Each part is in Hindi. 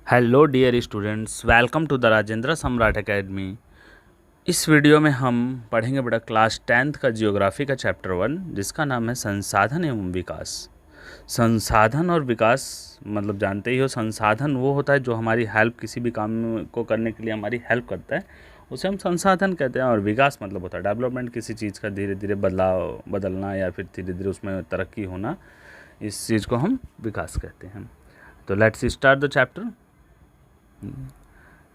Hello dear students, welcome to the Rajendra Samrat academy. इस वीडियो में हम पढ़ेंगे बेटा क्लास 10th का जियोग्राफी का चैप्टर 1, जिसका नाम है संसाधन एवं विकास। संसाधन और विकास मतलब जानते ही हो, संसाधन वो होता है जो हमारी हेल्प, किसी भी काम को करने के लिए हमारी हेल्प करता है, उसे हम संसाधन कहते हैं। और विकास मतलब होता है डेवलपमेंट, किसी चीज़ का धीरे धीरे बदलना या फिर धीरे धीरे उसमें तरक्की होना, इस चीज़ को हम विकास कहते हैं। तो let's start the chapter.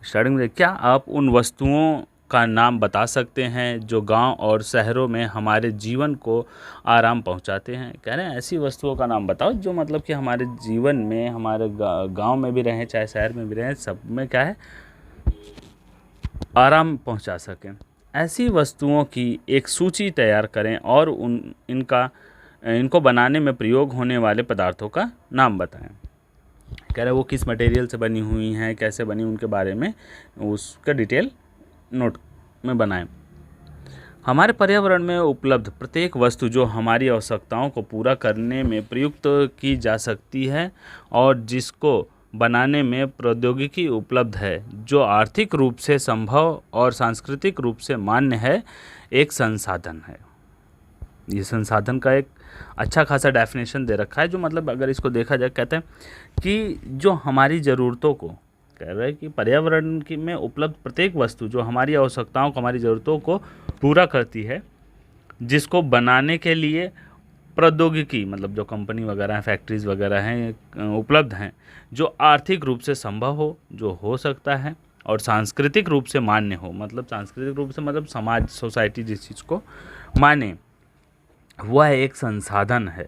Starting में क्या आप उन वस्तुओं का नाम बता सकते हैं जो गांव और शहरों में हमारे जीवन को आराम पहुंचाते हैं। कह रहे हैं ऐसी वस्तुओं का नाम बताओ जो मतलब कि हमारे जीवन में, हमारे गांव में भी रहें चाहे शहर में भी रहें, सब में क्या है, आराम पहुंचा सकें। ऐसी वस्तुओं की एक सूची तैयार करें और इनको बनाने में प्रयोग होने वाले पदार्थों का नाम बताएं। कह रहे हैं वो किस मटेरियल से बनी हुई हैं, कैसे बनी, उनके बारे में उसका डिटेल नोट में बनाएं। हमारे पर्यावरण में उपलब्ध प्रत्येक वस्तु जो हमारी आवश्यकताओं को पूरा करने में प्रयुक्त की जा सकती है और जिसको बनाने में प्रौद्योगिकी उपलब्ध है, जो आर्थिक रूप से संभव और सांस्कृतिक रूप से मान्य है, एक संसाधन है। ये संसाधन का एक अच्छा खासा डेफिनेशन दे रखा है, जो मतलब अगर इसको देखा जाए, कहते हैं कि जो हमारी ज़रूरतों को, कह रहे हैं कि पर्यावरण की में उपलब्ध प्रत्येक वस्तु जो हमारी आवश्यकताओं को, हमारी ज़रूरतों को पूरा करती है, जिसको बनाने के लिए प्रौद्योगिकी मतलब जो कंपनी वगैरह हैं, फैक्ट्रीज़ वगैरह हैं, उपलब्ध हैं, जो आर्थिक रूप से संभव हो, जो हो सकता है, और सांस्कृतिक रूप से मान्य हो। मतलब सांस्कृतिक रूप से मतलब समाज, सोसाइटी जिस चीज़ को माने, वह एक संसाधन है।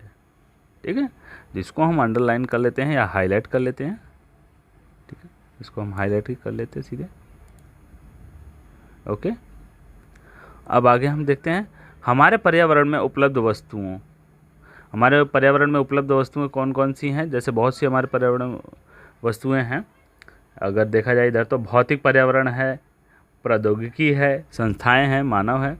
ठीक है, जिसको हम अंडरलाइन कर लेते हैं या हाईलाइट कर लेते हैं। ठीक है, इसको हम हाईलाइट ही कर लेते हैं सीधे। ओके, अब आगे हम देखते हैं हमारे पर्यावरण में उपलब्ध वस्तुओं। हमारे पर्यावरण में उपलब्ध वस्तुएं कौन कौन सी हैं। जैसे बहुत सी हमारे पर्यावरण में वस्तुएं हैं। अगर देखा जाए इधर तो भौतिक पर्यावरण है, प्रौद्योगिकी है, संस्थाएं हैं, मानव है।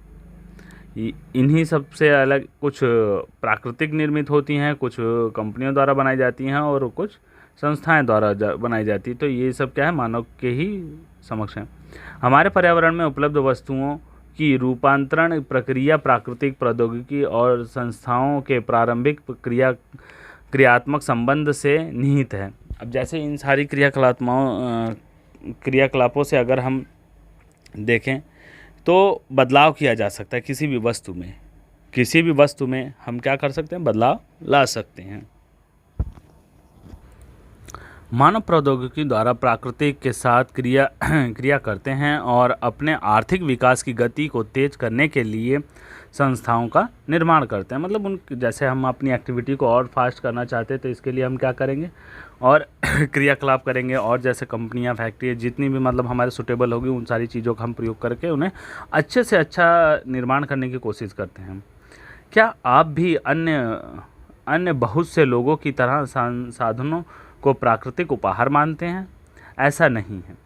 इन्हीं सबसे अलग कुछ प्राकृतिक निर्मित होती हैं, कुछ कंपनियों द्वारा बनाई जाती हैं और कुछ संस्थाएं द्वारा बनाई जाती है। तो ये सब क्या है, मानव के ही समक्ष है। हमारे पर्यावरण में उपलब्ध वस्तुओं की रूपांतरण प्रक्रिया प्राकृतिक, प्रौद्योगिकी और संस्थाओं के प्रारंभिक क्रियात्मक संबंध से निहित है। अब जैसे इन सारी क्रियाकलापों से अगर हम देखें तो बदलाव किया जा सकता है किसी भी वस्तु में। किसी भी वस्तु में हम क्या कर सकते हैं, बदलाव ला सकते हैं। मानव प्रौद्योगिकी द्वारा प्राकृतिक के साथ क्रिया करते हैं और अपने आर्थिक विकास की गति को तेज करने के लिए संस्थाओं का निर्माण करते हैं। मतलब जैसे हम अपनी एक्टिविटी को और फास्ट करना चाहते हैं तो इसके लिए हम क्या करेंगे, और क्रियाकलाप करेंगे, और जैसे कंपनियां, फैक्ट्री जितनी भी मतलब हमारे सुटेबल होगी, उन सारी चीज़ों का हम प्रयोग करके उन्हें अच्छे से अच्छा निर्माण करने की कोशिश करते हैं। क्या आप भी अन्य बहुत से लोगों की तरह संसाधनों को प्राकृतिक उपहार मानते हैं? ऐसा नहीं है।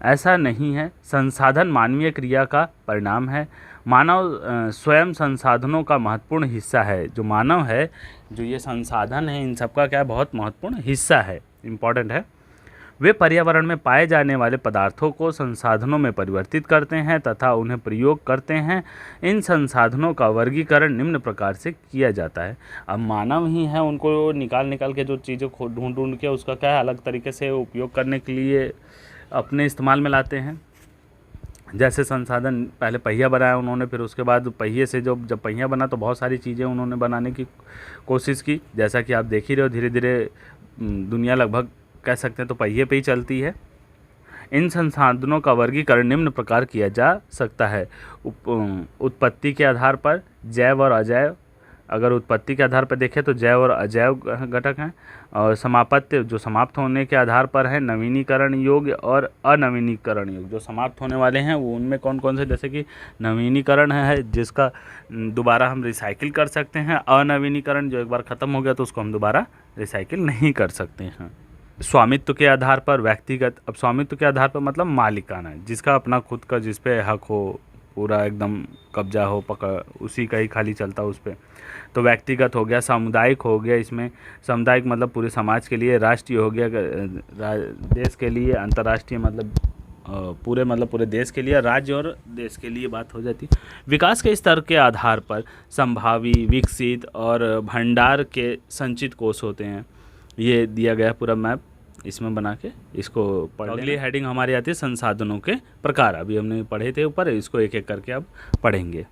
ऐसा नहीं है। संसाधन मानवीय क्रिया का परिणाम है। मानव स्वयं संसाधनों का महत्वपूर्ण हिस्सा है। जो मानव है, जो ये संसाधन है, इन सबका क्या बहुत महत्वपूर्ण हिस्सा है, इम्पॉर्टेंट है। वे पर्यावरण में पाए जाने वाले पदार्थों को संसाधनों में परिवर्तित करते हैं तथा उन्हें प्रयोग करते हैं। इन संसाधनों का वर्गीकरण निम्न प्रकार से किया जाता है। अब मानव ही है, उनको निकाल के जो चीज़ें ढूंढ के उसका क्या है, अलग तरीके से उपयोग करने के लिए अपने इस्तेमाल में लाते हैं। जैसे संसाधन, पहले पहिया बनाया उन्होंने, फिर उसके बाद पहिए से जब पहिया बना तो बहुत सारी चीज़ें उन्होंने बनाने की कोशिश की। जैसा कि आप देख ही रहे हो, धीरे धीरे दुनिया लगभग कह सकते हैं तो पहिए पे ही चलती है। इन संसाधनों का वर्गीकरण निम्न प्रकार किया जा सकता है। उत्पत्ति के आधार पर जैव और अजैव। अगर उत्पत्ति के आधार पर देखें तो जैव और अजैव घटक हैं, और समापत्ति जो समाप्त होने के आधार पर है, नवीनीकरण योग्य और अनवीनीकरण योग्य। जो समाप्त होने वाले हैं वो उनमें कौन कौन से, जैसे कि नवीनीकरण है जिसका दोबारा हम रिसाइकिल कर सकते हैं। अनवीनीकरण जो एक बार ख़त्म हो गया तो उसको हम दोबारा रिसाइकिल नहीं कर सकते हैं। स्वामित्व के आधार पर व्यक्तिगत। अब स्वामित्व के आधार पर मतलब मालिकाना, जिसका अपना खुद का, जिस पे हक हो, पूरा एकदम कब्जा हो पकड़, उसी का ही खाली चलता उस पर। तो व्यक्तिगत हो गया, सामुदायिक हो गया, इसमें सामुदायिक मतलब पूरे समाज के लिए, राष्ट्रीय हो गया देश के लिए, अंतर्राष्ट्रीय मतलब पूरे मतलब पूरे देश के लिए, राज्य और देश के लिए बात हो जाती। विकास के स्तर के आधार पर संभावी, विकसित और भंडार के संचित कोष होते हैं। ये दिया गया पूरा मैप इसमें बना के इसको पढ़। अगली हेडिंग हमारी आती है संसाधनों के प्रकार। अभी हमने पढ़े थे ऊपर, इसको एक एक करके अब पढ़ेंगे।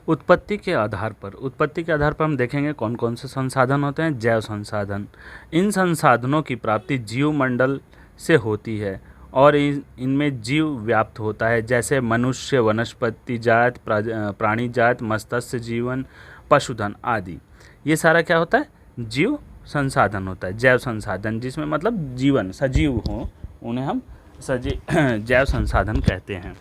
उत्पत्ति के आधार पर हम देखेंगे कौन कौन से संसाधन होते हैं। जैव संसाधन, इन संसाधनों की प्राप्ति जीवमंडल से होती है और इनमें जीव व्याप्त होता है, जैसे मनुष्य, वनस्पति जात, प्राणी जात, मत्स्य जीवन, पशुधन आदि। ये सारा क्या होता है? जीव संसाधन होता है। जैव संसाधन जिसमें मतलब जीवन सजीव हो, उन्हें हम जैव संसाधन कहते हैं।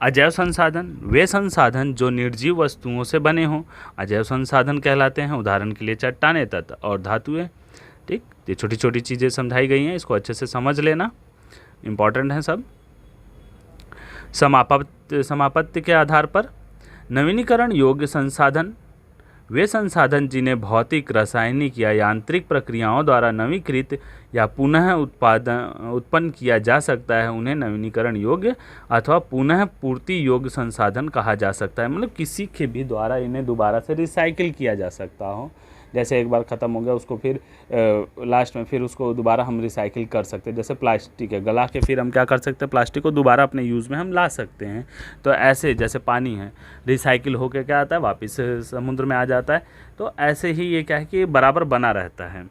अजैव संसाधन, वे संसाधन जो निर्जीव वस्तुओं से बने हों, अजैव संसाधन कहलाते हैं। उदाहरण के लिए चट्टानें, तत्व और धातुएं। ठीक, ये छोटी छोटी चीज़ें समझाई गई हैं, इसको अच्छे से समझ लेना, इम्पॉर्टेंट है सब। समापत्ति के आधार पर नवीनीकरण योग्य संसाधन, वे संसाधन जिन्हें भौतिक, रासायनिक या यांत्रिक प्रक्रियाओं द्वारा नवीकृत या पुनः उत्पन्न किया जा सकता है, उन्हें नवीनीकरण योग्य अथवा पुनः पूर्ति योग्य संसाधन कहा जा सकता है। मतलब किसी के भी द्वारा इन्हें दोबारा से रिसाइकिल किया जा सकता हो। जैसे एक बार ख़त्म हो गया उसको फिर लास्ट में फिर उसको दोबारा हम रिसाइकिल कर सकते हैं। जैसे प्लास्टिक है, गला के फिर हम क्या कर सकते हैं, प्लास्टिक को दोबारा अपने यूज़ में हम ला सकते हैं। तो ऐसे जैसे पानी है, रिसाइकिल होकर क्या आता है, वापस समुद्र में आ जाता है। तो ऐसे ही ये क्या है कि बराबर बना रहता है।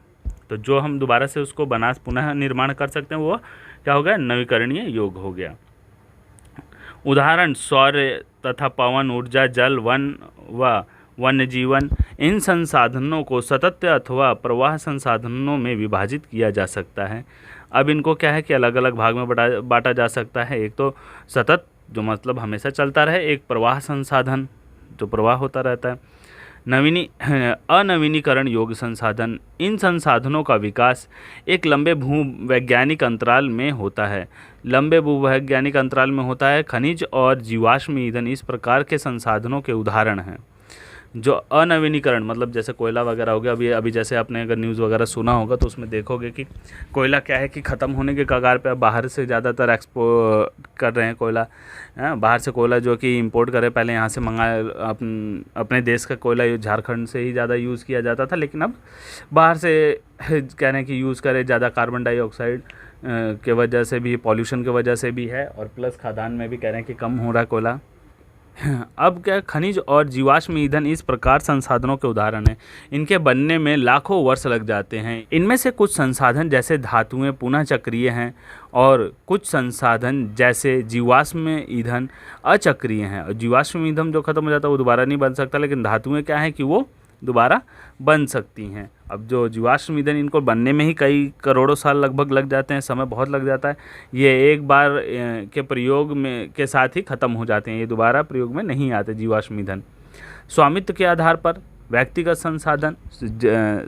तो जो हम दोबारा से उसको पुनः निर्माण कर सकते हैं, वो क्या हो गया, नवीकरणीय योग हो गया। उदाहरण सौर तथा पवन ऊर्जा, जल, वन व वन्य जीवन। इन संसाधनों को सतत अथवा प्रवाह संसाधनों में विभाजित किया जा सकता है। अब इनको क्या है कि अलग अलग भाग में बांटा जा सकता है। एक तो सतत जो मतलब हमेशा चलता रहे, एक प्रवाह संसाधन जो प्रवाह होता रहता है। अनवीनीकरण योग्य संसाधन, इन संसाधनों का विकास एक लंबे भूवैज्ञानिक अंतराल में होता है। लंबे भूवैज्ञानिक अंतराल में होता है। खनिज और जीवाश्म ईंधन इस प्रकार के संसाधनों के उदाहरण हैं। जो अनवीनीकरण मतलब जैसे कोयला वगैरह हो गया, अभी जैसे आपने अगर न्यूज़ वगैरह सुना होगा तो उसमें देखोगे कि कोयला क्या है कि ख़त्म होने के कगार पे अब बाहर से ज़्यादातर एक्सपोर्ट कर रहे हैं कोयला। बाहर से कोयला जो कि इंपोर्ट करे, पहले यहाँ से अपने देश का कोयला झारखंड से ही ज़्यादा यूज़ किया जाता था, लेकिन अब बाहर से कह रहे हैं कि यूज़ करे। ज़्यादा कार्बन डाइऑक्साइड के वजह से भी, पॉल्यूशन के वजह से भी है, और प्लस खादान में भी कह रहे हैं कि कम हो रहा है कोयला। अब क्या, खनिज और जीवाश्म ईंधन इस प्रकार संसाधनों के उदाहरण हैं। इनके बनने में लाखों वर्ष लग जाते हैं। इनमें से कुछ संसाधन जैसे धातुएं पुनः चक्रीय हैं और कुछ संसाधन जैसे जीवाश्म ईंधन अचक्रीय हैं। और जीवाश्म ईंधन जो खत्म हो जाता है वो दोबारा नहीं बन सकता, लेकिन धातुएं क्या है कि वो दोबारा बन सकती हैं। अब जो जीवाश्म ईंधन, इनको बनने में ही कई करोड़ों साल लगभग लग जाते हैं, समय बहुत लग जाता है। ये एक बार के प्रयोग में के साथ ही ख़त्म हो जाते हैं, ये दोबारा प्रयोग में नहीं आते जीवाश्म ईंधन। स्वामित्व के आधार पर व्यक्तिगत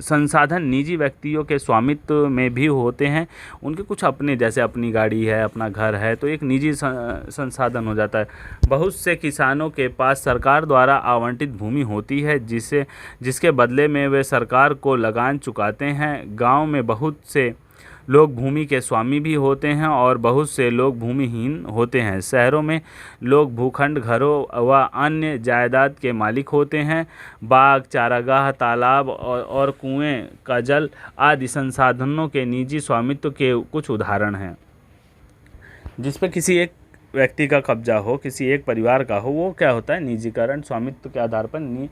संसाधन निजी व्यक्तियों के स्वामित्व में भी होते हैं। उनके कुछ अपने, जैसे अपनी गाड़ी है, अपना घर है, तो एक निजी संसाधन हो जाता है। बहुत से किसानों के पास सरकार द्वारा आवंटित भूमि होती है, जिसके बदले में वे सरकार को लगान चुकाते हैं। गांव में बहुत से लोग भूमि के स्वामी भी होते हैं और बहुत से लोग भूमिहीन होते हैं। शहरों में लोग भूखंड, घरों व अन्य जायदाद के मालिक होते हैं। बाग, चारागाह, तालाब और कुएं का जल आदि संसाधनों के निजी स्वामित्व के कुछ उदाहरण हैं। जिस पर किसी एक व्यक्ति का कब्जा हो, किसी एक परिवार का हो, वो क्या होता है, निजीकरण, स्वामित्व के आधार पर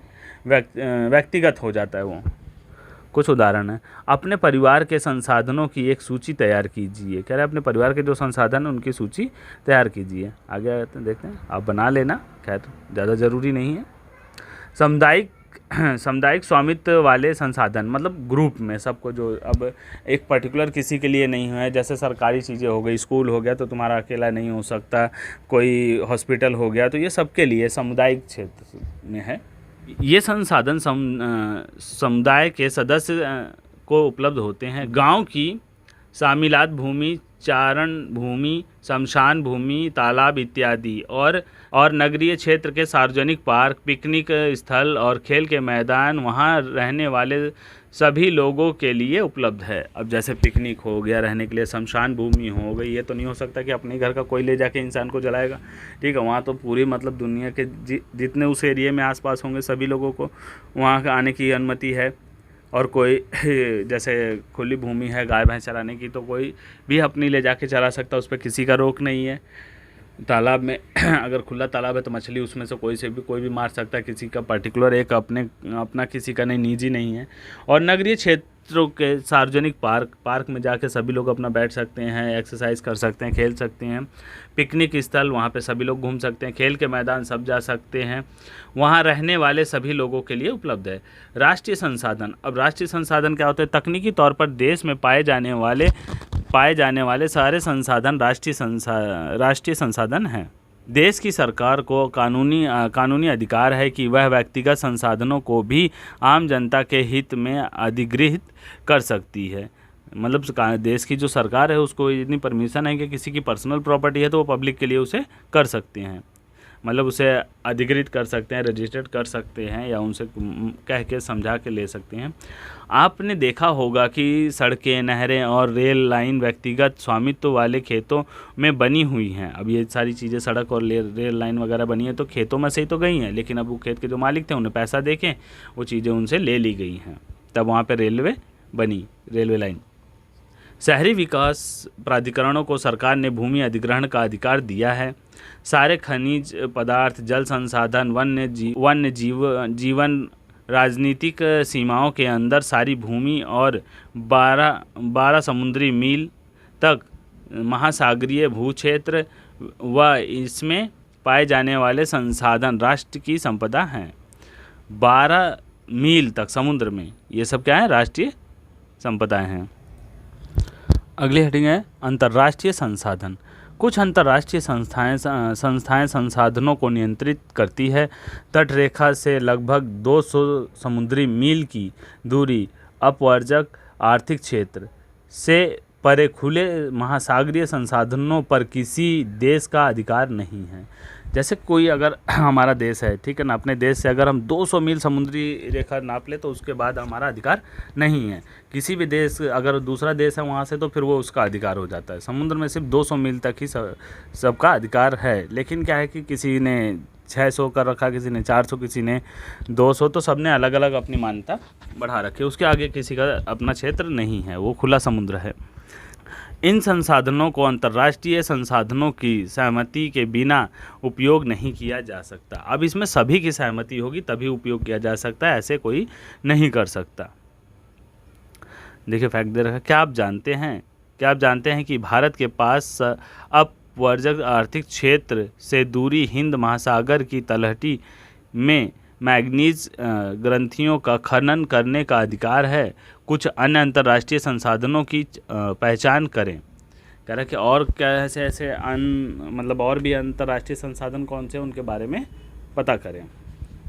व्यक्तिगत हो जाता है वो। कुछ उदाहरण हैं। अपने परिवार के संसाधनों की एक सूची तैयार कीजिए। कह रहे हैं अपने परिवार के जो संसाधन हैं उनकी सूची तैयार कीजिए। आगे देखते हैं, आप बना लेना, खैर ज़्यादा ज़रूरी नहीं है। सामुदायिक स्वामित्व वाले संसाधन मतलब ग्रुप में सबको, जो अब एक पर्टिकुलर किसी के लिए नहीं है। जैसे सरकारी चीज़ें हो गई, स्कूल हो गया तो तुम्हारा अकेला नहीं हो सकता, कोई हॉस्पिटल हो गया, तो ये सबके लिए सामुदायिक क्षेत्र में है। ये संसाधन समुदाय के सदस्य को उपलब्ध होते हैं। गांव की शामिलात भूमि चारण भूमि, शमशान भूमि, तालाब इत्यादि और नगरीय क्षेत्र के सार्वजनिक पार्क, पिकनिक स्थल और खेल के मैदान वहाँ रहने वाले सभी लोगों के लिए उपलब्ध है। अब जैसे पिकनिक हो गया, रहने के लिए शमशान भूमि हो गई, ये तो नहीं हो सकता कि अपने घर का कोई ले जाके इंसान को जलाएगा, ठीक है। वहाँ तो पूरी मतलब दुनिया के जितने उस एरिया में आसपास होंगे सभी लोगों को वहाँ का आने की अनुमति है। और कोई जैसे खुली भूमि है गाय भैंस चराने की, तो कोई भी अपनी ले जाके चरा सकता है, उस पर किसी का रोक नहीं है। तालाब में अगर खुला तालाब है तो मछली उसमें से कोई भी मार सकता है, किसी का पर्टिकुलर एक अपना किसी का नहीं, निजी नहीं है। और नगरीय क्षेत्रों के सार्वजनिक पार्क में जाके सभी लोग अपना बैठ सकते हैं, एक्सरसाइज कर सकते हैं, खेल सकते हैं। पिकनिक स्थल, वहाँ पे सभी लोग घूम सकते हैं। खेल के मैदान सब जा सकते हैं, वहाँ रहने वाले सभी लोगों के लिए उपलब्ध है। राष्ट्रीय संसाधन, अब राष्ट्रीय संसाधन क्या होता है? तकनीकी तौर पर देश में पाए जाने वाले सारे संसाधन राष्ट्रीय संसाधन हैं। देश की सरकार को कानूनी अधिकार है कि वह व्यक्तिगत संसाधनों को भी आम जनता के हित में अधिग्रहित कर सकती है। मतलब देश की जो सरकार है उसको इतनी परमिशन है कि किसी की पर्सनल प्रॉपर्टी है तो वो पब्लिक के लिए उसे कर सकते हैं, मतलब उसे अधिग्रहित कर सकते हैं, रजिस्टर्ड कर सकते हैं, या उनसे कह के समझा के ले सकते हैं। आपने देखा होगा कि सड़कें, नहरें और रेल लाइन व्यक्तिगत स्वामित्व वाले खेतों में बनी हुई हैं। अब ये सारी चीज़ें सड़क और रेल लाइन वगैरह बनी है तो खेतों में से ही तो गई हैं, लेकिन अब वो खेत के जो मालिक थे उन्हें पैसा देके वो चीज़ें उनसे ले ली गई हैं, तब वहाँ पर रेलवे बनी, रेलवे लाइन। शहरी विकास प्राधिकरणों को सरकार ने भूमि अधिग्रहण का अधिकार दिया है। सारे खनिज पदार्थ, जल संसाधन, वन्य जीवन, राजनीतिक सीमाओं के अंदर सारी भूमि और 12 समुद्री मील तक महासागरीय भूक्षेत्र व इसमें पाए जाने वाले संसाधन राष्ट्र की संपदा हैं। 12 मील तक समुद्र में ये सब क्या है? राष्ट्रीय संपदाएं हैं। अगली हेडिंग है अंतर्राष्ट्रीय संसाधन। कुछ अंतर्राष्ट्रीय संस्थाएं संसाधनों को नियंत्रित करती है। तटरेखा से लगभग 200 समुद्री मील की दूरी, अपवर्जक आर्थिक क्षेत्र से परे खुले महासागरीय संसाधनों पर किसी देश का अधिकार नहीं है। जैसे कोई अगर हमारा देश है, ठीक है ना, अपने देश से अगर हम 200 मील समुद्री रेखा नाप ले तो उसके बाद हमारा अधिकार नहीं है। किसी भी देश, अगर दूसरा देश है वहाँ से, तो फिर वो उसका अधिकार हो जाता है। समुद्र में सिर्फ 200 मील तक ही सबका अधिकार है। लेकिन क्या है कि किसी ने 600 कर रखा, किसी ने 400, किसी ने 200, तो सब ने अलग अलग अपनी मान्यता बढ़ा रखी। उसके आगे किसी का अपना क्षेत्र नहीं है, वो खुला समुद्र है। इन संसाधनों को अंतर्राष्ट्रीय संसाधनों की सहमति के बिना उपयोग नहीं किया जा सकता। अब इसमें सभी की सहमति होगी तभी उपयोग किया जा सकता है, ऐसे कोई नहीं कर सकता। देखिए फैक्ट दे रखा, क्या आप जानते हैं कि भारत के पास अपवर्जक आर्थिक क्षेत्र से दूरी हिंद महासागर की तलहटी में मैग्नीज ग्रंथियों का खनन करने का अधिकार है। कुछ अन्य अंतर्राष्ट्रीय संसाधनों की पहचान करें। कह रहा कि और कैसे ऐसे मतलब और भी अंतर्राष्ट्रीय संसाधन कौन से, उनके बारे में पता करें।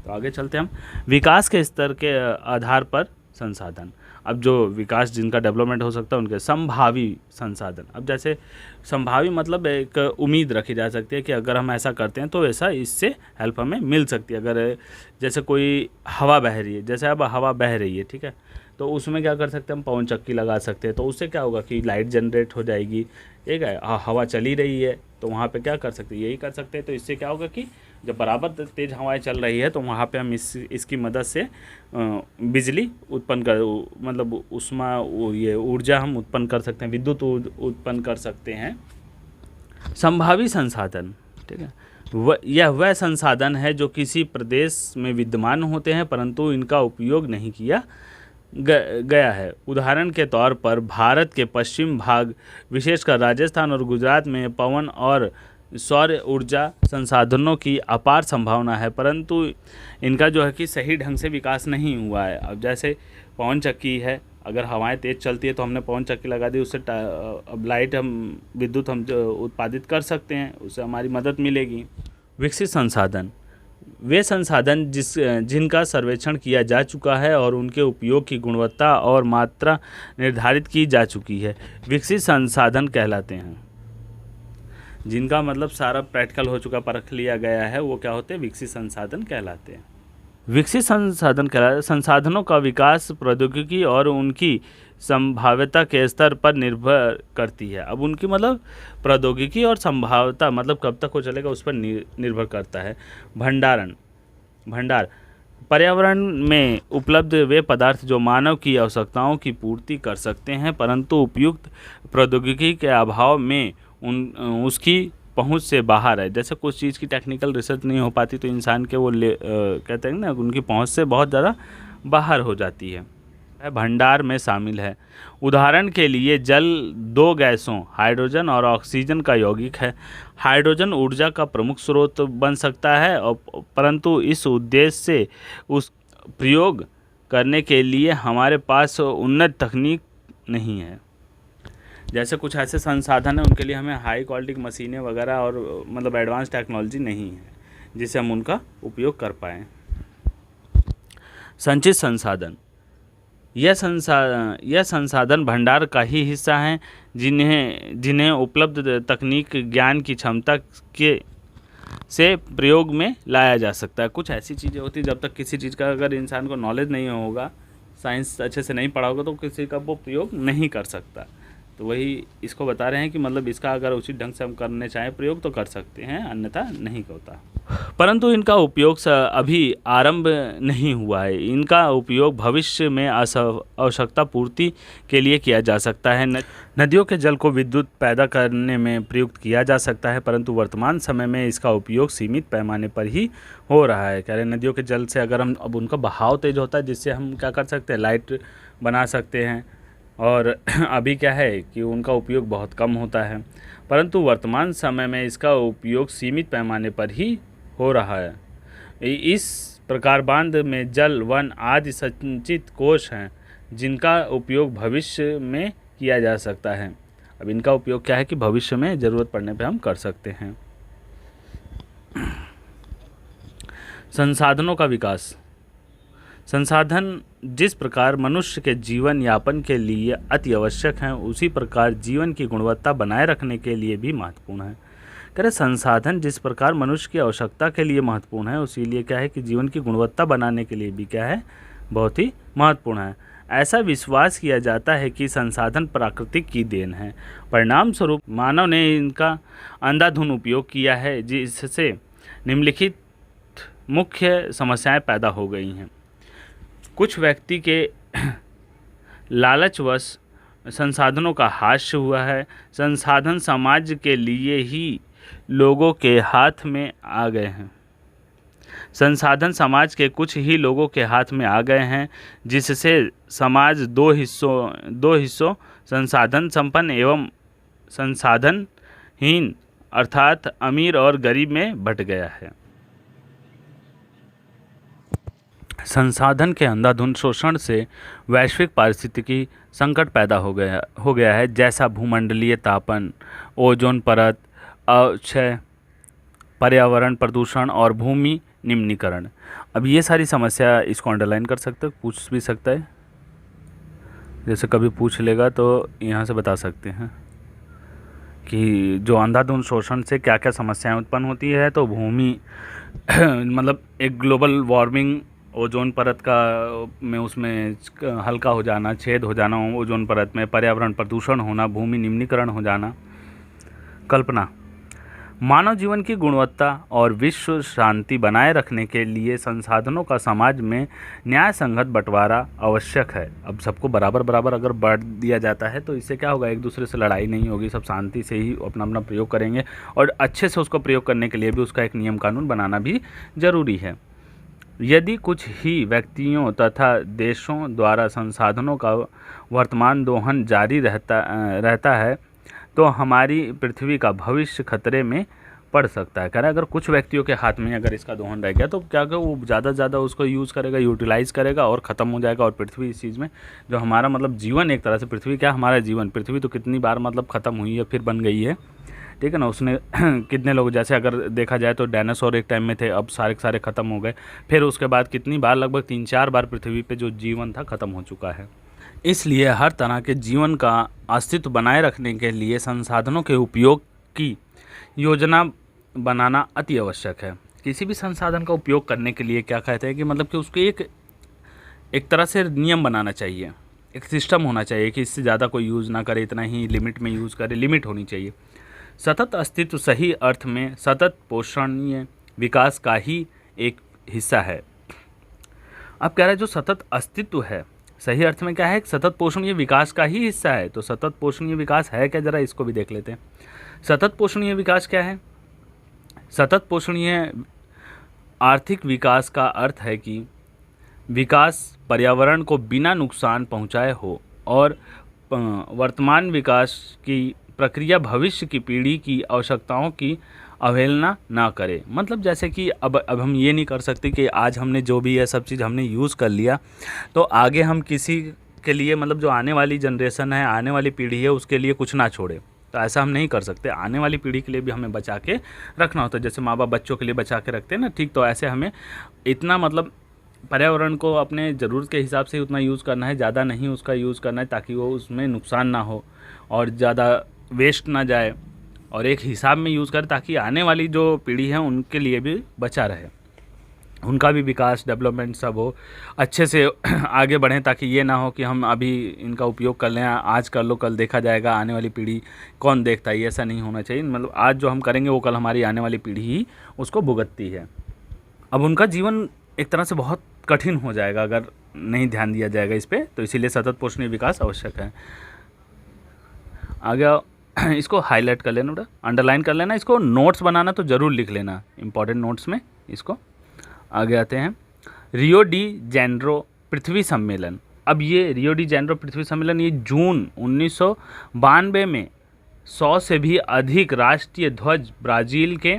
तो आगे चलते हम। विकास के स्तर के आधार पर संसाधन। अब जो विकास जिनका डेवलपमेंट हो सकता है उनके संभावी संसाधन। अब जैसे संभावी मतलब एक उम्मीद रखी जा सकती है कि अगर हम ऐसा करते हैं तो ऐसा इससे हेल्प हमें मिल सकती है। अगर जैसे कोई हवा बह रही है, जैसे अब हवा बह रही है, ठीक है, तो उसमें क्या कर सकते हैं हम? पवन चक्की लगा सकते हैं। तो उससे क्या होगा कि लाइट जनरेट हो जाएगी, ठीक है। हवा चली रही है तो वहाँ पे क्या कर सकते हैं? यही कर सकते हैं। तो इससे क्या होगा कि जब बराबर तेज़ हवाएं चल रही है तो वहाँ पे हम इसकी मदद से बिजली उत्पन्न कर, मतलब उसमें ये ऊर्जा हम उत्पन्न कर सकते हैं, विद्युत उत्पन्न कर सकते हैं। संभावी संसाधन, ठीक है, यह वह संसाधन है जो किसी प्रदेश में विद्यमान होते हैं परंतु इनका उपयोग नहीं किया गया है। उदाहरण के तौर पर भारत के पश्चिम भाग, विशेषकर राजस्थान और गुजरात में पवन और सौर ऊर्जा संसाधनों की अपार संभावना है, परंतु इनका जो है कि सही ढंग से विकास नहीं हुआ है। अब जैसे पवन चक्की है, अगर हवाएं तेज़ चलती है तो हमने पवन चक्की लगा दी, उससे अब लाइट विद्युत हम उत्पादित कर सकते हैं, उससे हमारी मदद मिलेगी। विकसित संसाधन, वे संसाधन जिनका सर्वेक्षण किया जा चुका है और उनके उपयोग की गुणवत्ता और मात्रा निर्धारित की जा चुकी है, विकसित संसाधन कहलाते हैं। जिनका मतलब सारा प्रैक्टिकल हो चुका, परख लिया गया है, वो क्या होते हैं? विकसित संसाधन कहलाते हैं। विकसित संसाधन कहलाते संसाधनों का विकास प्रौद्योगिकी और उनकी संभाव्यता के स्तर पर निर्भर करती है। अब उनकी मतलब प्रौद्योगिकी और संभाव्यता मतलब कब तक हो चलेगा उस पर निर्भर करता है। भंडार पर्यावरण में उपलब्ध वे पदार्थ जो मानव की आवश्यकताओं की पूर्ति कर सकते हैं, परंतु उपयुक्त प्रौद्योगिकी के अभाव में उसकी पहुंच से बाहर है। जैसे कुछ चीज़ की टेक्निकल रिसर्च नहीं हो पाती तो इंसान के वो कहते हैं ना, उनकी पहुंच से बहुत ज़्यादा बाहर हो जाती है। भंडार में शामिल है। उदाहरण के लिए जल दो गैसों हाइड्रोजन और ऑक्सीजन का यौगिक है। हाइड्रोजन ऊर्जा का प्रमुख स्रोत बन सकता है और परंतु इस उद्देश्य से उस प्रयोग करने के लिए हमारे पास उन्नत तकनीक नहीं है। जैसे कुछ ऐसे संसाधन हैं उनके लिए हमें हाई क्वालिटी की मशीनें वगैरह और मतलब एडवांस टेक्नोलॉजी नहीं है जिससे हम उनका उपयोग कर पाएँ। संचित संसाधन यह संसाधन भंडार का ही हिस्सा हैं जिन्हें उपलब्ध तकनीक ज्ञान की क्षमता के से प्रयोग में लाया जा सकता है। कुछ ऐसी चीज़ें होती हैं जब तक किसी चीज़ का अगर इंसान को नॉलेज नहीं होगा, साइंस अच्छे से नहीं पढ़ा होगा तो किसी का वो प्रयोग नहीं कर सकता। तो वही इसको बता रहे हैं कि मतलब इसका अगर उचित ढंग से हम करने चाहें प्रयोग तो कर सकते हैं, अन्यथा नहीं होता। परंतु इनका उपयोग अभी आरंभ नहीं हुआ है। इनका उपयोग भविष्य में आवश्यकता पूर्ति के लिए किया जा सकता है। नदियों के जल को विद्युत पैदा करने में प्रयुक्त किया जा सकता है, परंतु वर्तमान समय में इसका उपयोग सीमित पैमाने पर ही हो रहा है। कह रहे नदियों के जल से अगर हम अब उनका बहाव तेज होता है जिससे हम क्या कर सकते हैं, लाइट बना सकते हैं, और अभी क्या है कि उनका उपयोग बहुत कम होता है, परंतु वर्तमान समय में इसका उपयोग सीमित पैमाने पर ही हो रहा है। इस प्रकार बांध में जल, वन आदि संचित कोष हैं जिनका उपयोग भविष्य में किया जा सकता है। अब इनका उपयोग क्या है कि भविष्य में ज़रूरत पड़ने पे हम कर सकते हैं। संसाधनों का विकास। संसाधन जिस प्रकार मनुष्य के जीवन यापन के लिए अति आवश्यक हैं, उसी प्रकार जीवन की गुणवत्ता बनाए रखने के लिए भी महत्वपूर्ण है। कह रहे संसाधन जिस प्रकार मनुष्य की आवश्यकता के लिए महत्वपूर्ण है, उसी लिए क्या है कि जीवन की गुणवत्ता बनाने के लिए भी क्या है, बहुत ही महत्वपूर्ण है। ऐसा विश्वास किया जाता है कि संसाधन प्राकृतिक की देन है, परिणाम स्वरूप मानव ने इनका अंधाधुंध उपयोग किया है, जिससे निम्नलिखित मुख्य समस्याएं पैदा हो गई हैं। कुछ व्यक्ति के लालचवश संसाधनों का हास्य हुआ है। संसाधन समाज के लिए ही लोगों के हाथ में आ गए हैं। संसाधन समाज के कुछ ही लोगों के हाथ में आ गए हैं, जिससे समाज दो हिस्सों संसाधन संपन्न एवं संसाधनहीन अर्थात अमीर और गरीब में बंट गया है। संसाधन के अंधाधुंध शोषण से वैश्विक पारिस्थितिकी संकट पैदा हो गया है, जैसा भूमंडलीय तापन, ओजोन परत क्षय, पर्यावरण प्रदूषण और भूमि निम्नीकरण। अब ये सारी समस्या इसको अंडरलाइन कर सकते हो, पूछ भी सकता है, जैसे कभी पूछ लेगा तो यहाँ से बता सकते हैं कि जो अंधाधुंध शोषण से क्या क्या समस्याएं उत्पन्न होती है। तो भूमि मतलब एक ग्लोबल वार्मिंग, ओजोन परत का में उसमें हल्का हो जाना, छेद हो जाना ओजोन परत में, पर्यावरण प्रदूषण होना, भूमि निम्नीकरण हो जाना। कल्पना। मानव जीवन की गुणवत्ता और विश्व शांति बनाए रखने के लिए संसाधनों का समाज में न्याय संगत बंटवारा आवश्यक है। अब सबको बराबर बराबर अगर बांट दिया जाता है तो इससे क्या होगा, एक दूसरे से लड़ाई नहीं होगी, सब शांति से ही अपना अपना प्रयोग करेंगे, और अच्छे से उसको प्रयोग करने के लिए भी उसका एक नियम कानून बनाना भी ज़रूरी है। यदि कुछ ही व्यक्तियों तथा देशों द्वारा संसाधनों का वर्तमान दोहन जारी रहता है तो हमारी पृथ्वी का भविष्य खतरे में पड़ सकता है। कह रहा है अगर कुछ व्यक्तियों के हाथ में अगर इसका दोहन रह गया तो क्या क्या वो ज़्यादा से ज़्यादा उसको यूज़ करेगा, यूटिलाइज़ करेगा और ख़त्म हो जाएगा। और पृथ्वी इस चीज़ में जो हमारा मतलब जीवन, एक तरह से पृथ्वी क्या हमारा जीवन, पृथ्वी तो कितनी बार मतलब ख़त्म हुई है फिर बन गई है, ठीक है ना। उसने कितने लोग, जैसे अगर देखा जाए तो डायनासोर एक टाइम में थे, अब सारे के सारे ख़त्म हो गए। फिर उसके बाद कितनी बार, लगभग 3-4 बार पृथ्वी पे जो जीवन था ख़त्म हो चुका है। इसलिए हर तरह के जीवन का अस्तित्व बनाए रखने के लिए संसाधनों के उपयोग की योजना बनाना अति आवश्यक है। किसी भी संसाधन का उपयोग करने के लिए क्या कहते हैं कि मतलब कि उसके एक एक तरह से नियम बनाना चाहिए, एक सिस्टम होना चाहिए कि इससे ज़्यादा कोई यूज़ ना करे, इतना ही लिमिट में यूज़ करे, लिमिट होनी चाहिए। सतत अस्तित्व सही अर्थ में सतत पोषणीय विकास का ही एक हिस्सा है। अब कह रहे हैं जो सतत अस्तित्व है सही अर्थ में क्या है, सतत पोषणीय विकास का ही हिस्सा है। तो सतत पोषणीय विकास है क्या, जरा इसको भी देख लेते हैं। सतत पोषणीय विकास क्या है? सतत पोषणीय आर्थिक विकास का अर्थ है कि विकास पर्यावरण को बिना नुकसान पहुंचाए हो और वर्तमान विकास की प्रक्रिया भविष्य की पीढ़ी की आवश्यकताओं की अवहेलना ना करे। मतलब जैसे कि अब हम ये नहीं कर सकते कि आज हमने जो भी है सब चीज़ हमने यूज़ कर लिया तो आगे हम किसी के लिए, मतलब जो आने वाली जनरेशन है, आने वाली पीढ़ी है, उसके लिए कुछ ना छोड़े। तो ऐसा हम नहीं कर सकते। आने वाली पीढ़ी के लिए भी हमें बचा के रखना होता है, जैसे माँ बाप बच्चों के लिए बचा के रखते हैं ना, ठीक। तो ऐसे हमें इतना, मतलब पर्यावरण को अपने ज़रूरत के हिसाब से उतना यूज़ करना है, ज़्यादा नहीं उसका यूज़ करना है, ताकि वो उसमें नुकसान ना हो और ज़्यादा वेस्ट ना जाए, और एक हिसाब में यूज़ करें ताकि आने वाली जो पीढ़ी है उनके लिए भी बचा रहे, उनका भी विकास, डेवलपमेंट सब हो, अच्छे से आगे बढ़ें, ताकि ये ना हो कि हम अभी इनका उपयोग कर लें, आज कर लो कल देखा जाएगा, आने वाली पीढ़ी कौन देखता है। ऐसा नहीं होना चाहिए। मतलब आज जो हम करेंगे वो कल हमारी आने वाली पीढ़ी ही उसको भुगतती है। अब उनका जीवन एक तरह से बहुत कठिन हो जाएगा अगर नहीं ध्यान दिया जाएगा इस पर। तो इसीलिए सतत पोषणीय विकास आवश्यक है। आगे इसको हाईलाइट कर लेना, अंडरलाइन कर लेना, इसको नोट्स बनाना तो ज़रूर लिख लेना इंपॉर्टेंट नोट्स में इसको। आगे आते हैं रियो डी जेनेरो पृथ्वी सम्मेलन। अब ये रियो डी जेनेरो पृथ्वी सम्मेलन ये जून 1992 में 100 से भी अधिक राष्ट्रीय ध्वज ब्राज़ील के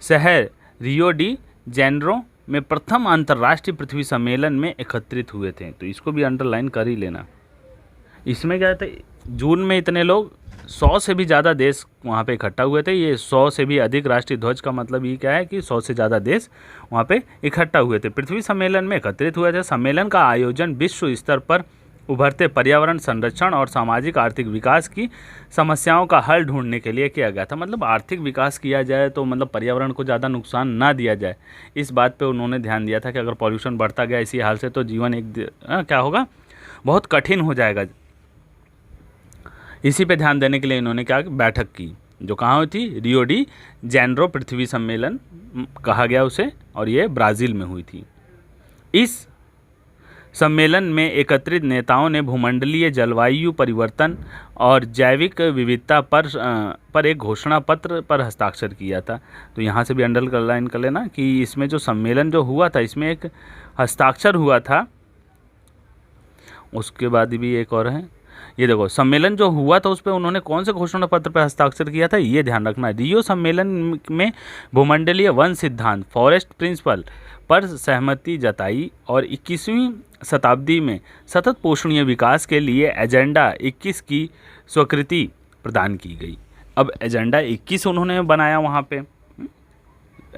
शहर रियो डी जेनेरो में प्रथम अंतर्राष्ट्रीय पृथ्वी सम्मेलन में एकत्रित हुए थे। तो इसको भी अंडरलाइन कर ही लेना। इसमें क्या था, जून में इतने लोग, 100 से भी ज़्यादा देश वहाँ पे इकट्ठा हुए थे। ये 100 से भी अधिक राष्ट्रीय ध्वज का मतलब ये क्या है कि 100 से ज़्यादा देश वहाँ पे इकट्ठा हुए थे, पृथ्वी सम्मेलन में एकत्रित हुए थे। सम्मेलन का आयोजन विश्व स्तर पर उभरते पर्यावरण संरक्षण और सामाजिक आर्थिक विकास की समस्याओं का हल ढूंढने के लिए किया गया था। मतलब आर्थिक विकास किया जाए तो मतलब पर्यावरण को ज़्यादा नुकसान ना दिया जाए, इस बात पे उन्होंने ध्यान दिया था कि अगर पॉल्यूशन बढ़ता गया इसी हाल से तो जीवन क्या होगा, बहुत कठिन हो जाएगा। इसी पे ध्यान देने के लिए इन्होंने क्या बैठक की, जो कहाँ हुई थी, रियो डी जेनेरो पृथ्वी सम्मेलन कहा गया उसे, और ये ब्राज़ील में हुई थी। इस सम्मेलन में एकत्रित नेताओं ने भूमंडलीय जलवायु परिवर्तन और जैविक विविधता पर एक घोषणा पत्र पर हस्ताक्षर किया था। तो यहाँ से भी अंडरलाइन कर लेना कि इसमें जो सम्मेलन जो हुआ था इसमें एक हस्ताक्षर हुआ था। उसके बाद भी एक और है, ये देखो सम्मेलन जो हुआ था उस पर उन्होंने कौन से घोषणा पत्र पर हस्ताक्षर किया था, ये ध्यान रखना है। रियो सम्मेलन में भूमंडलीय वन सिद्धांत, फॉरेस्ट प्रिंसिपल पर सहमति जताई और 21वीं शताब्दी में सतत पोषणीय विकास के लिए एजेंडा 21 की स्वीकृति प्रदान की गई। अब एजेंडा 21 उन्होंने बनाया वहाँ पे।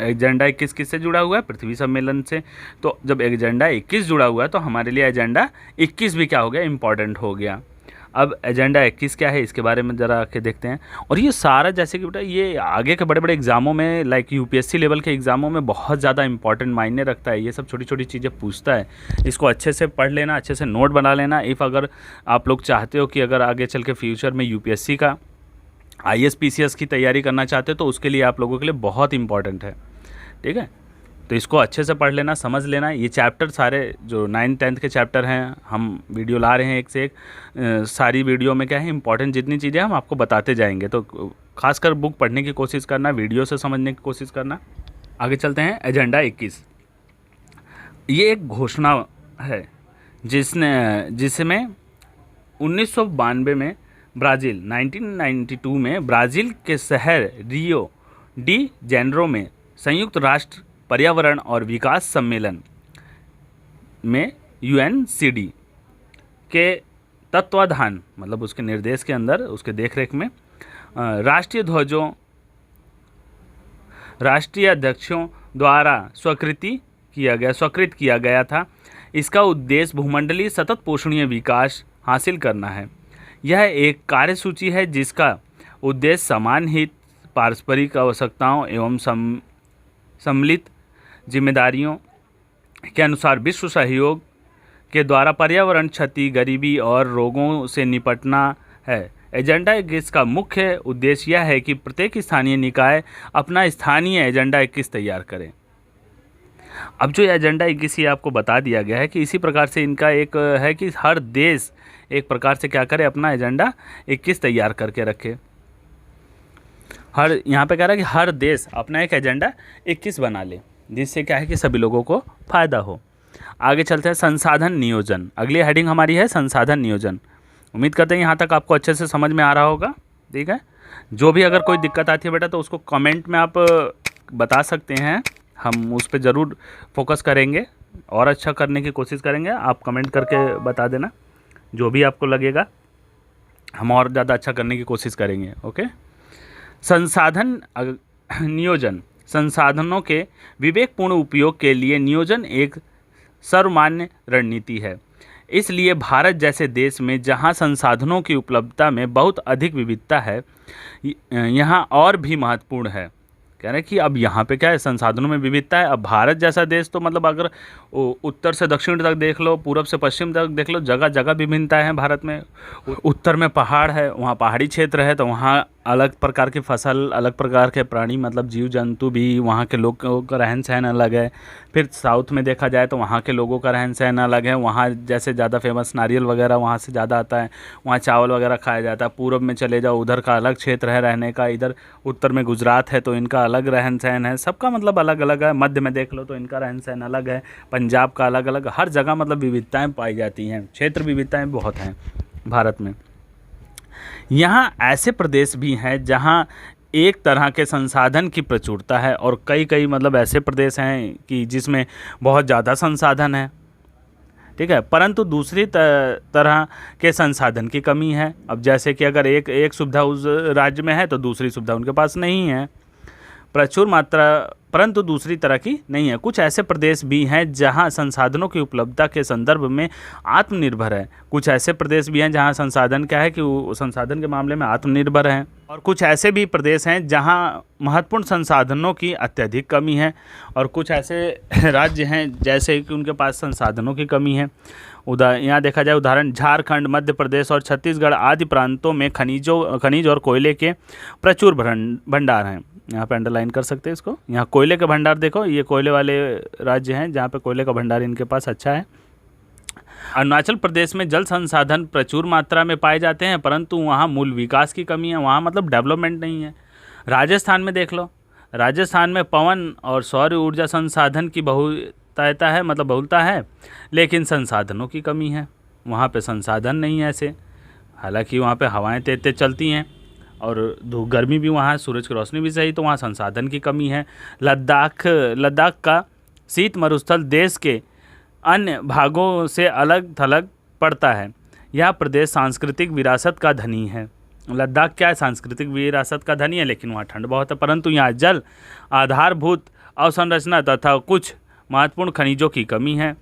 एजेंडा 21 किससे जुड़ा हुआ है, पृथ्वी सम्मेलन से। तो जब एजेंडा 21 जुड़ा हुआ है तो हमारे लिए एजेंडा 21 भी क्या हो गया, इम्पॉर्टेंट हो गया। अब एजेंडा 21 क्या है इसके बारे में ज़रा आके देखते हैं। और ये सारा जैसे कि बेटा ये आगे के बड़े बड़े एग्जामों में, लाइक यूपीएससी लेवल के एग्जामों में बहुत ज़्यादा इंपॉर्टेंट मायने रखता है। ये सब छोटी छोटी चीज़ें पूछता है, इसको अच्छे से पढ़ लेना, अच्छे से नोट बना लेना। इफ़ अगर आप लोग चाहते हो कि अगर आगे चल के फ्यूचर में यूपीएससी का आईएएस पीसीएस की तैयारी करना चाहते हो तो उसके लिए आप लोगों के लिए बहुत इंपॉर्टेंट है, ठीक है। तो इसको अच्छे से पढ़ लेना, समझ लेना। ये चैप्टर सारे जो 9th 10th के चैप्टर हैं हम वीडियो ला रहे हैं एक से एक, सारी वीडियो में क्या है इंपॉर्टेंट जितनी चीज़ें हम आपको बताते जाएंगे। तो खासकर बुक पढ़ने की कोशिश करना, वीडियो से समझने की कोशिश करना। आगे चलते हैं। एजेंडा 21 ये एक घोषणा है जिसमें 1992 में ब्राज़ील, 1992 में ब्राज़ील के शहर रियो डी जेनेरो में संयुक्त राष्ट्र पर्यावरण और विकास सम्मेलन में यूएनसीडी के तत्वाधान, मतलब उसके निर्देश के अंदर, उसके देखरेख में राष्ट्रीय ध्वजों राष्ट्रीय अध्यक्षों द्वारा स्वीकृत किया गया था। इसका उद्देश्य भूमंडलीय सतत पोषणीय विकास हासिल करना है। यह एक कार्यसूची है जिसका उद्देश्य समान हित, पारस्परिक आवश्यकताओं एवं सम्मिलित जिम्मेदारियों के अनुसार विश्व सहयोग के द्वारा पर्यावरण क्षति, गरीबी और रोगों से निपटना है। एजेंडा 21 का मुख्य उद्देश्य यह है कि प्रत्येक स्थानीय निकाय अपना स्थानीय एजेंडा 21 तैयार करें। अब जो एजेंडा 21 ये आपको बता दिया गया है कि इसी प्रकार से इनका एक है कि हर देश एक प्रकार से क्या करे, अपना एजेंडा 21 तैयार करके रखे। यहाँ पे कह रहा है कि हर देश अपना एक एजेंडा 21 बना ले, जिससे क्या है कि सभी लोगों को फायदा हो। आगे चलते हैं, संसाधन नियोजन। अगली हेडिंग हमारी है संसाधन नियोजन। उम्मीद करते हैं यहाँ तक आपको अच्छे से समझ में आ रहा होगा। ठीक है, जो भी अगर कोई दिक्कत आती है बेटा तो उसको कमेंट में आप बता सकते हैं, हम उस पर ज़रूर फोकस करेंगे और अच्छा करने की कोशिश करेंगे। आप कमेंट करके बता देना जो भी आपको लगेगा, हम और ज़्यादा अच्छा करने की कोशिश करेंगे। ओके, संसाधन नियोजन। संसाधनों के विवेकपूर्ण उपयोग के लिए नियोजन एक सर्वमान्य रणनीति है। इसलिए भारत जैसे देश में जहां संसाधनों की उपलब्धता में बहुत अधिक विविधता है, यहां और भी महत्वपूर्ण है। कह रहे हैं कि अब यहाँ पे क्या है, संसाधनों में विविधता है। अब भारत जैसा देश तो मतलब अगर उत्तर से दक्षिण तक देख लो, पूरब से पश्चिम तक देख लो, जगह जगह विभिन्नताएं हैं भारत में। उत्तर में पहाड़ है, वहाँ पहाड़ी क्षेत्र है, तो वहाँ अलग प्रकार की फसल, अलग प्रकार के प्राणी, मतलब जीव जंतु भी, वहाँ के लोगों का रहन सहन अलग है। फिर साउथ में देखा जाए तो वहाँ के लोगों का रहन सहन अलग है। वहाँ जैसे ज़्यादा फेमस नारियल वगैरह वहाँ से ज़्यादा आता है, वहाँ चावल वगैरह खाया जाता है। पूरब में चले जाओ, उधर का अलग क्षेत्र है रहने का। इधर उत्तर में गुजरात है तो इनका अलग रहन सहन है, सबका मतलब अलग अलग है। मध्य में देख लो तो इनका रहन सहन अलग है, पंजाब का अलग अलग। हर जगह मतलब विविधताएँ पाई जाती हैं, क्षेत्र विविधताएँ बहुत हैं भारत में। यहाँ ऐसे प्रदेश भी हैं जहाँ एक तरह के संसाधन की प्रचुरता है और कई मतलब ऐसे प्रदेश हैं कि जिसमें बहुत ज़्यादा संसाधन है। ठीक है, परंतु दूसरी तरह के संसाधन की कमी है। अब जैसे कि अगर एक सुविधा उस राज्य में है तो दूसरी सुविधा उनके पास नहीं है, प्रचुर मात्रा, परंतु दूसरी तरह की नहीं है। कुछ ऐसे प्रदेश भी हैं जहां संसाधनों की उपलब्धता के संदर्भ में आत्मनिर्भर है। कुछ ऐसे प्रदेश भी हैं जहां संसाधन क्या है कि वो संसाधन के मामले में आत्मनिर्भर हैं। और कुछ ऐसे भी प्रदेश हैं जहां महत्वपूर्ण संसाधनों की अत्यधिक कमी है। और कुछ ऐसे राज्य हैं जैसे कि उनके पास संसाधनों की कमी है। यहाँ देखा जाए उदाहरण, झारखंड, मध्य प्रदेश और छत्तीसगढ़ आदि प्रांतों में खनिज और कोयले के प्रचुर भंडार हैं। यहाँ पे अंडरलाइन कर सकते हैं इसको। यहाँ कोयले के भंडार देखो, ये कोयले वाले राज्य हैं जहाँ पे कोयले का भंडार इनके पास अच्छा है। अरुणाचल प्रदेश में जल संसाधन प्रचुर मात्रा में पाए जाते हैं, परंतु वहाँ मूल विकास की कमी है, वहाँ मतलब डेवलपमेंट नहीं है। राजस्थान में देख लो, राजस्थान में पवन और सौर ऊर्जा संसाधन की बहुतायता है, मतलब बहुलता है, लेकिन संसाधनों की कमी है। वहाँ पे संसाधन नहीं है ऐसे। हालांकि वहाँ पे हवाएं तेज तेज चलती हैं और धूप गर्मी भी वहाँ है, सूरज की रोशनी भी सही, तो वहाँ संसाधन की कमी है। लद्दाख का शीत मरुस्थल देश के अन्य भागों से अलग थलग पड़ता है। यह प्रदेश सांस्कृतिक विरासत का धनी है। लद्दाख क्या है, सांस्कृतिक विरासत का धनी है, लेकिन वहाँ ठंड बहुत है। परंतु यहाँ जल, आधारभूत अवसंरचना तथा कुछ महत्वपूर्ण खनिजों की कमी है।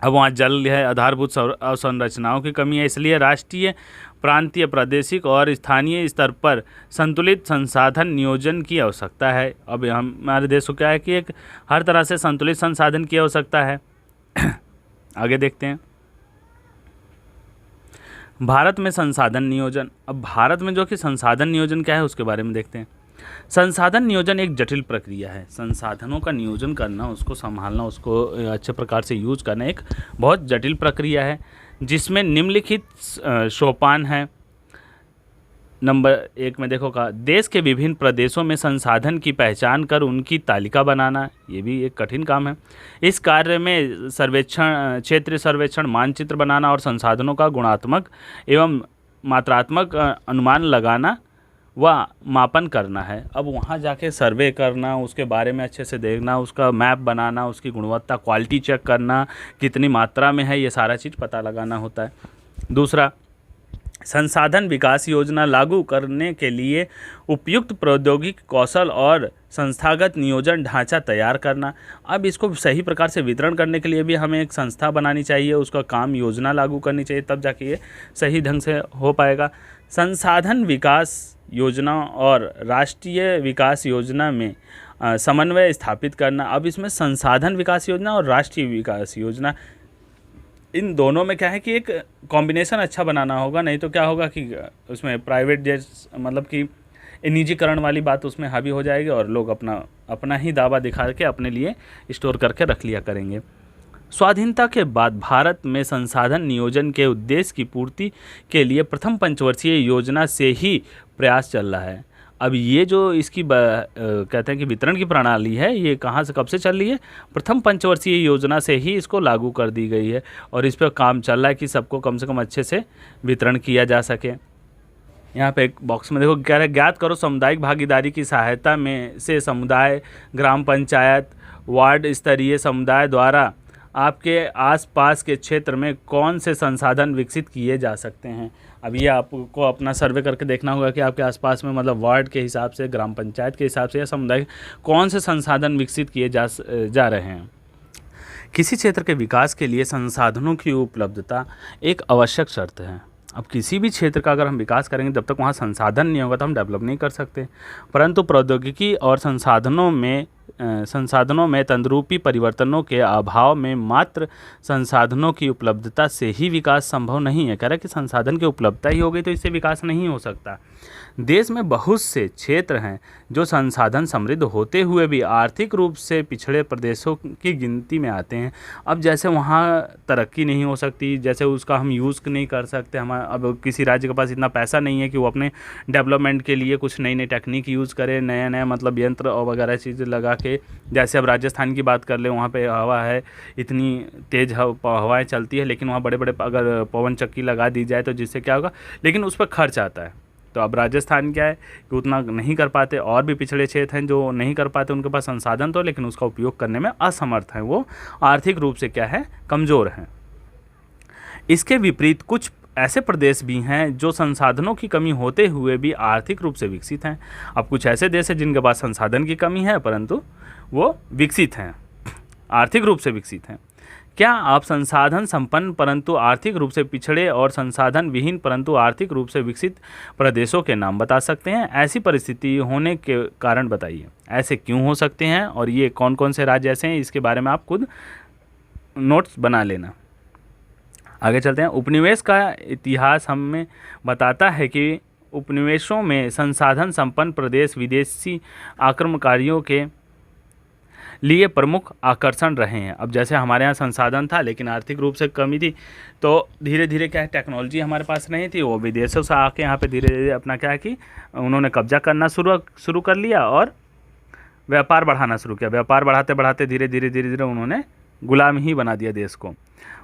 अब वहाँ जल है, आधारभूत अवसंरचनाओं की कमी है। इसलिए राष्ट्रीय, प्रांतीय, प्रादेशिक और स्थानीय स्तर पर संतुलित संसाधन नियोजन की आवश्यकता है। अब हमारे देश को क्या है कि एक हर तरह से संतुलित संसाधन की आवश्यकता है। आगे देखते हैं, भारत में संसाधन नियोजन। अब भारत में जो कि संसाधन नियोजन क्या है उसके बारे में देखते हैं। संसाधन नियोजन एक जटिल प्रक्रिया है। संसाधनों का नियोजन करना, उसको संभालना, उसको अच्छे प्रकार से यूज करना एक बहुत जटिल प्रक्रिया है, जिसमें निम्नलिखित सोपान है। नंबर 1 में देखो का देश के विभिन्न प्रदेशों में संसाधन की पहचान कर उनकी तालिका बनाना, ये भी एक कठिन काम है। इस कार्य में सर्वेक्षण, क्षेत्रीय सर्वेक्षण, मानचित्र बनाना और संसाधनों का गुणात्मक एवं मात्रात्मक अनुमान लगाना व मापन करना है। अब वहाँ जाके सर्वे करना, उसके बारे में अच्छे से देखना, उसका मैप बनाना, उसकी गुणवत्ता, क्वालिटी चेक करना, कितनी मात्रा में है, ये सारा चीज़ पता लगाना होता है। दूसरा, संसाधन विकास योजना लागू करने के लिए उपयुक्त प्रौद्योगिक कौशल और संस्थागत नियोजन ढांचा तैयार करना। अब इसको सही प्रकार से वितरण करने के लिए भी हमें एक संस्था बनानी चाहिए, उसका काम योजना लागू करनी चाहिए, तब जाके ये सही ढंग से हो पाएगा। संसाधन विकास योजना और राष्ट्रीय विकास योजना में समन्वय स्थापित करना। अब इसमें संसाधन विकास योजना और राष्ट्रीय विकास योजना, इन दोनों में क्या है कि एक कॉम्बिनेशन अच्छा बनाना होगा, नहीं तो क्या होगा कि उसमें प्राइवेट मतलब कि निजीकरण वाली बात उसमें हावी हो जाएगी और लोग अपना ही दावा दिखा के अपने लिए स्टोर करके रख लिया करेंगे। स्वाधीनता के बाद भारत में संसाधन नियोजन के उद्देश्य की पूर्ति के लिए प्रथम पंचवर्षीय योजना से ही प्रयास चल रहा है। अब ये जो इसकी कहते हैं कि वितरण की प्रणाली है, ये कहाँ से कब से चल रही है? प्रथम पंचवर्षीय योजना से ही इसको लागू कर दी गई है और इस पर काम चल रहा है कि सबको कम से कम अच्छे से वितरण किया जा सके। यहाँ पे एक बॉक्स में देखो कह रहा है, ज्ञात करो सामुदायिक भागीदारी की सहायता में से समुदाय, ग्राम पंचायत, वार्ड स्तरीय समुदाय द्वारा आपके आसपास के क्षेत्र में कौन से संसाधन विकसित किए जा सकते हैं। अब ये आपको अपना सर्वे करके देखना होगा कि आपके आसपास में मतलब वार्ड के हिसाब से, ग्राम पंचायत के हिसाब से या समुदाय कौन से संसाधन विकसित किए जा रहे हैं। किसी क्षेत्र के विकास के लिए संसाधनों की उपलब्धता एक आवश्यक शर्त है। अब किसी भी क्षेत्र का अगर हम विकास करेंगे, जब तक वहाँ संसाधन नहीं होगा तो हम डेवलप नहीं कर सकते। परंतु प्रौद्योगिकी और संसाधनों में तंद्रूपी परिवर्तनों के अभाव में मात्र संसाधनों की उपलब्धता से ही विकास संभव नहीं है। कह रहा है कि संसाधन की उपलब्धता ही हो गई तो इससे विकास नहीं हो सकता। देश में बहुत से क्षेत्र हैं जो संसाधन समृद्ध होते हुए भी आर्थिक रूप से पिछड़े प्रदेशों की गिनती में आते हैं। अब जैसे वहाँ तरक्की नहीं हो सकती, जैसे उसका हम यूज़ नहीं कर सकते, हम अब किसी राज्य के पास इतना पैसा नहीं है कि वो अपने डेवलपमेंट के लिए कुछ नई नई टेक्निक यूज़ करे, नया नया मतलब यंत्र और वगैरह चीज़ें लगा के। जैसे अब राजस्थान की बात कर ले, वहाँ पे हवा है, इतनी तेज़ हवाएं चलती है, लेकिन वहाँ बड़े बड़े अगर पवन चक्की लगा दी जाए तो जिससे क्या होगा, लेकिन उस पर खर्च आता है। तो अब राजस्थान क्या है कि उतना नहीं कर पाते, और भी पिछड़े क्षेत्र हैं जो नहीं कर पाते, उनके पास संसाधन तो, लेकिन उसका उपयोग करने में असमर्थ हैं, वो आर्थिक रूप से क्या है, कमज़ोर हैं। इसके विपरीत कुछ ऐसे प्रदेश भी हैं जो संसाधनों की कमी होते हुए भी आर्थिक रूप से विकसित हैं। अब कुछ ऐसे देश हैं जिनके पास संसाधन की कमी है परंतु वो विकसित हैं, आर्थिक रूप से विकसित हैं। क्या आप संसाधन संपन्न परंतु आर्थिक रूप से पिछड़े और संसाधन विहीन परंतु आर्थिक रूप से विकसित प्रदेशों के नाम बता सकते हैं? ऐसी परिस्थिति होने के कारण बताइए, ऐसे क्यों हो सकते हैं और ये कौन कौन से राज्य ऐसे हैं, इसके बारे में आप खुद नोट्स बना लेना। आगे चलते हैं। उपनिवेश का इतिहास हमें बताता है कि उपनिवेशों में संसाधन संपन्न प्रदेश विदेशी आक्रमणकारियों के लिए प्रमुख आकर्षण रहे हैं। अब जैसे हमारे यहाँ संसाधन था लेकिन आर्थिक रूप से कमी थी, तो धीरे धीरे क्या है, टेक्नोलॉजी हमारे पास नहीं थी, वो विदेशों से आके यहाँ पे धीरे धीरे अपना क्या है कि उन्होंने कब्जा करना शुरू कर लिया और व्यापार बढ़ाना शुरू किया। व्यापार बढ़ाते बढ़ाते धीरे धीरे उन्होंने गुलाम ही बना दिया देश को।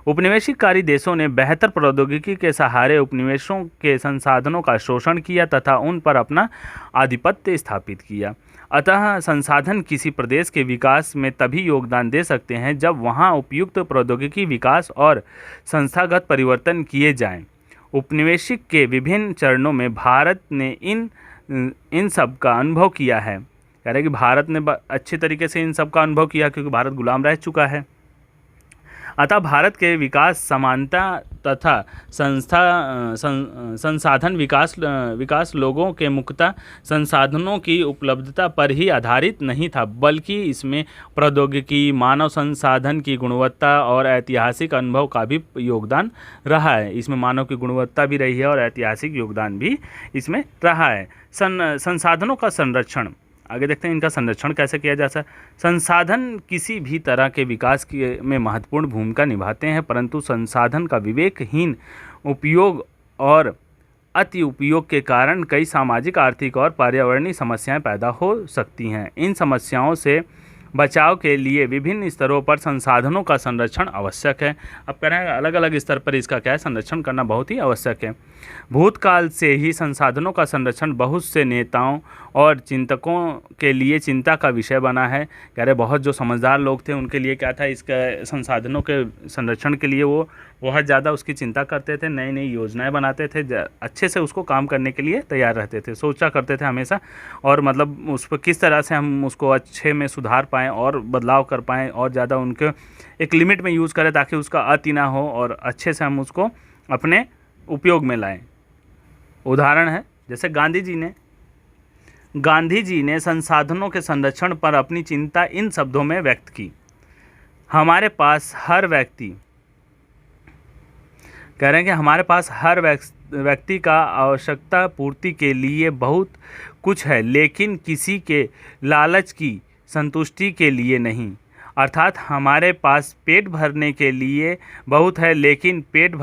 उपनिवेशकारी देशों ने बेहतर प्रौद्योगिकी के सहारे उपनिवेशों के संसाधनों का शोषण किया तथा उन पर अपना आधिपत्य स्थापित किया। अतः संसाधन किसी प्रदेश के विकास में तभी योगदान दे सकते हैं जब वहाँ उपयुक्त प्रौद्योगिकी विकास और संस्थागत परिवर्तन किए जाएं। उपनिवेशिक के विभिन्न चरणों में भारत ने इन सब का अनुभव किया है। कह रहे हैं कि भारत ने अच्छे तरीके से इन सब का अनुभव किया क्योंकि भारत गुलाम रह चुका है। अतः भारत के विकास समानता तथा संसाधन विकास लोगों के मुख्यतः संसाधनों की उपलब्धता पर ही आधारित नहीं था, बल्कि इसमें प्रौद्योगिकी, मानव संसाधन की गुणवत्ता और ऐतिहासिक अनुभव का भी योगदान रहा है। इसमें मानव की गुणवत्ता भी रही है और ऐतिहासिक योगदान भी इसमें रहा है। संसाधनों का संरक्षण, आगे देखते हैं इनका संरक्षण कैसे किया जा सकता है। संसाधन किसी भी तरह के विकास में महत्वपूर्ण भूमिका निभाते हैं, परंतु संसाधन का विवेकहीन उपयोग और अति उपयोग के कारण कई सामाजिक, आर्थिक और पर्यावरणीय समस्याएं पैदा हो सकती हैं। इन समस्याओं से बचाव के लिए विभिन्न स्तरों पर संसाधनों का संरक्षण आवश्यक है। अब कह रहे हैं अलग अलग स्तर पर इसका क्या है, संरक्षण करना बहुत ही आवश्यक है। भूतकाल से ही संसाधनों का संरक्षण बहुत से नेताओं और चिंतकों के लिए चिंता का विषय बना है। कह रहे बहुत जो समझदार लोग थे उनके लिए क्या था, इसका संसाधनों के संरक्षण के लिए वो बहुत ज़्यादा उसकी चिंता करते थे, नई नई योजनाएं बनाते थे, अच्छे से उसको काम करने के लिए तैयार रहते थे, सोचा करते थे हमेशा, और मतलब उस पर किस तरह से हम उसको अच्छे में सुधार पाएँ और बदलाव कर पाएँ और ज़्यादा उनके एक लिमिट में यूज़ करें ताकि उसका अति ना हो और अच्छे से हम उसको अपने उपयोग में लाएं। उदाहरण है जैसे गांधी जी ने संसाधनों के संरक्षण पर अपनी चिंता इन शब्दों में व्यक्त की। हमारे पास हर व्यक्ति कह रहे हैं कि हमारे पास हर व्यक्ति का आवश्यकता पूर्ति के लिए बहुत कुछ है, लेकिन किसी के लालच की संतुष्टि के लिए नहीं। अर्थात हमारे पास पेट भरने के लिए बहुत है, लेकिन पेटी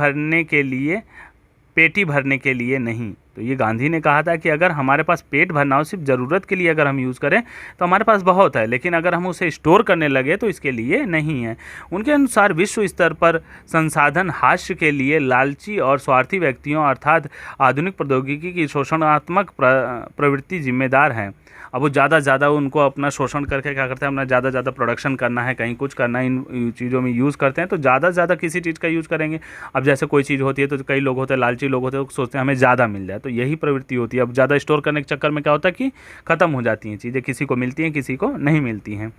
भरने के लिए नहीं। तो ये गांधी ने कहा था कि अगर हमारे पास पेट भरना हो, सिर्फ ज़रूरत के लिए अगर हम यूज़ करें तो हमारे पास बहुत है, लेकिन अगर हम उसे स्टोर करने लगे तो इसके लिए नहीं है। उनके अनुसार विश्व स्तर पर संसाधन हास्य के लिए लालची और स्वार्थी व्यक्तियों अर्थात आधुनिक प्रौद्योगिकी की शोषणात्मक प्रवृत्ति जिम्मेदार हैं। अब वो ज़्यादा उनको अपना शोषण करके क्या करते हैं, अपना ज़्यादा प्रोडक्शन करना है, कहीं कुछ करना है, इन चीज़ों में यूज़ करते हैं तो ज़्यादा किसी चीज़ का यूज़ करेंगे। अब जैसे कोई चीज़ होती है तो कई लोग होते हैं, लालची लोग होते हैं, सोचते हैं हमें ज़्यादा मिल जाए, तो यही प्रवृत्ति होती है। अब ज़्यादा स्टोर करने के चक्कर में क्या होता है कि ख़त्म हो जाती हैं चीज़ें, किसी को मिलती हैं किसी को नहीं मिलती हैं।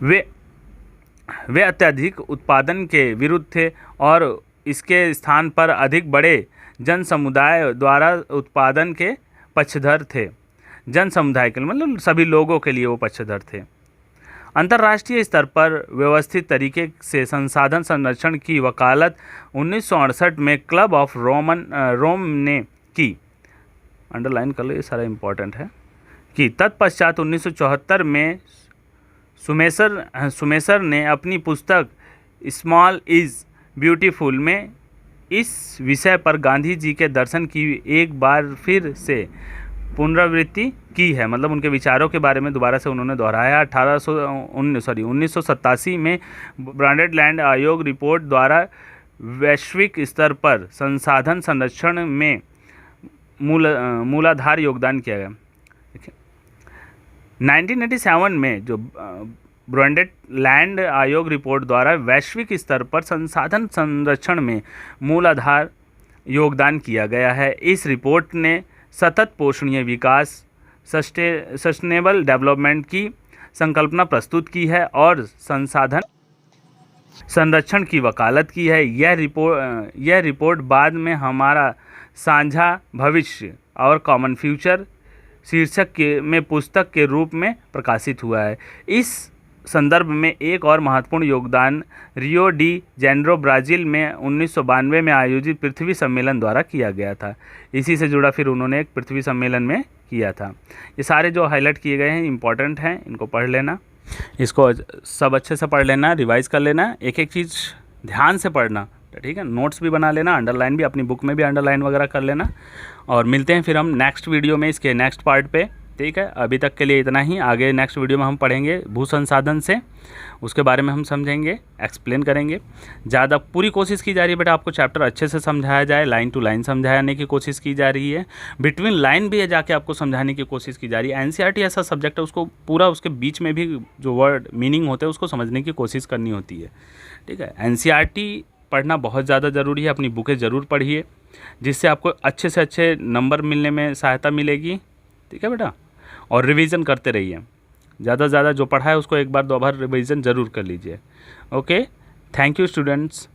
वे अत्यधिक उत्पादन के विरुद्ध थे और इसके स्थान पर अधिक बड़े जन समुदाय द्वारा उत्पादन के पक्षधर थे। जन समुदाय के लिए मतलब सभी लोगों के लिए वो पक्षधर थे। अंतर्राष्ट्रीय स्तर पर व्यवस्थित तरीके से संसाधन संरक्षण की वकालत 1968 में क्लब ऑफ रोम ने की। अंडरलाइन कर लो, ये सारा इम्पोर्टेंट है कि तत्पश्चात 1974 में सुमेसर ने अपनी पुस्तक स्मॉल इज़ ब्यूटीफुल में इस विषय पर गांधी जी के दर्शन की एक बार फिर से पुनरावृत्ति की है। मतलब उनके विचारों के बारे में दोबारा से उन्होंने दोहराया। 1987 में ब्रॉडलैंड आयोग रिपोर्ट द्वारा वैश्विक स्तर पर संसाधन संरक्षण में मूलाधार योगदान किया गया। 1987 में जो ब्रॉडलैंड आयोग रिपोर्ट द्वारा वैश्विक स्तर पर संसाधन संरक्षण में मूलाधार योगदान किया गया है। इस रिपोर्ट ने सतत पोषणीय विकास सस्टेनेबल डेवलपमेंट की संकल्पना प्रस्तुत की है और संसाधन संरक्षण की वकालत की है। यह रिपोर्ट बाद में हमारा साझा भविष्य और कॉमन फ्यूचर शीर्षक में पुस्तक के रूप में प्रकाशित हुआ है। इस संदर्भ में एक और महत्वपूर्ण योगदान रियो डी जेनेरो ब्राज़ील में 1992 में आयोजित पृथ्वी सम्मेलन द्वारा किया गया था। इसी से जुड़ा फिर उन्होंने एक पृथ्वी सम्मेलन में किया था। ये सारे जो हाईलाइट किए गए हैं इंपॉर्टेंट हैं, इनको पढ़ लेना, इसको सब अच्छे से पढ़ लेना, रिवाइज़ कर लेना, एक एक चीज़ ध्यान से पढ़ना, ठीक है। नोट्स भी बना लेना, अंडरलाइन भी, अपनी बुक में भी अंडरलाइन वगैरह कर लेना। और मिलते हैं फिर हम नेक्स्ट वीडियो में इसके नेक्स्ट पार्ट पे, ठीक है। अभी तक के लिए इतना ही। आगे नेक्स्ट वीडियो में हम पढ़ेंगे भू संसाधन से, उसके बारे में हम समझेंगे, एक्सप्लेन करेंगे। ज़्यादा पूरी कोशिश की जा रही है बेटा आपको चैप्टर अच्छे से समझाया जाए, लाइन टू लाइन समझाने की कोशिश की जा रही है, बिटवीन लाइन भी जाके आपको समझाने की कोशिश की जा रही है। एनसीईआरटी ऐसा सब्जेक्ट है, उसको पूरा उसके बीच में भी जो वर्ड मीनिंग होते हैं उसको समझने की कोशिश करनी होती है, ठीक है। एनसीईआरटी पढ़ना बहुत ज़्यादा ज़रूरी है, अपनी बुकें ज़रूर पढ़िए, जिससे आपको अच्छे से अच्छे नंबर मिलने में सहायता मिलेगी, ठीक है बेटा। और रिवीजन करते रहिए, ज़्यादा से ज़्यादा जो पढ़ा है उसको एक बार दो बार रिवीजन ज़रूर कर लीजिए। Okay, thank you students.